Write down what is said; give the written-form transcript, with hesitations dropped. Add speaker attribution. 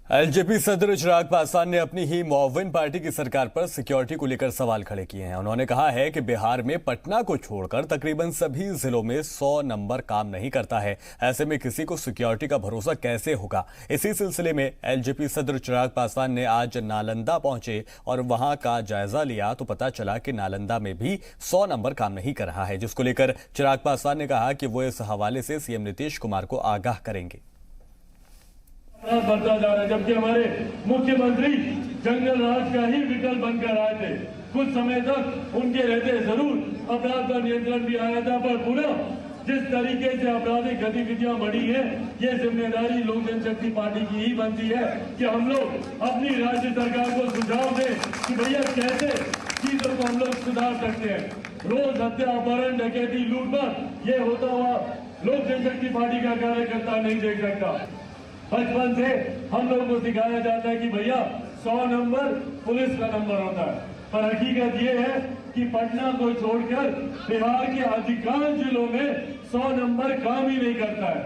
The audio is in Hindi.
Speaker 1: एलजेपी सदर चिराग पासवान ने अपनी ही मुआविन पार्टी की सरकार पर सिक्योरिटी को लेकर सवाल खड़े किए हैं। उन्होंने कहा है कि बिहार में पटना को छोड़कर तकरीबन सभी जिलों में 100 नंबर काम नहीं करता है। ऐसे में किसी को सिक्योरिटी का भरोसा कैसे होगा। इसी सिलसिले में एलजेपी सदर चिराग पासवान ने आज नालंदा पहुंचे और वहां का जायजा लिया तो पता चला कि नालंदा में भी 100 नंबर काम नहीं कर रहा है, जिसको लेकर चिराग पासवान ने कहा कि वो इस हवाले से सीएम नीतीश कुमार को आगाह करेंगे।
Speaker 2: बढ़ता जा रहा है, जबकि हमारे मुख्यमंत्री जंगल राज का ही विकल्प बनकर आए थे। कुछ समय तक उनके रहते जरूर अपराध पर नियंत्रण भी आया था, पर पुनः जिस तरीके से आपराधिक गतिविधियां बढ़ी है, ये जिम्मेदारी लोक जनशक्ति पार्टी की ही बनती है कि हम लोग अपनी राज्य सरकार को सुझाव दें कि भैया कैसे चीजों को हम लोग सुधार सकते हैं। रोज हत्या, अपहरण, डकैती, लूटपाट ये होता हुआ लोक जनशक्ति पार्टी का कार्यकर्ता नहीं देख सकता। बचपन से हम लोग को सिखाया जाता है कि भैया 100 नंबर पुलिस का नंबर होता है, पर हकीकत ये है कि पटना को छोड़कर बिहार के अधिकांश जिलों में 100 नंबर काम ही नहीं करता है।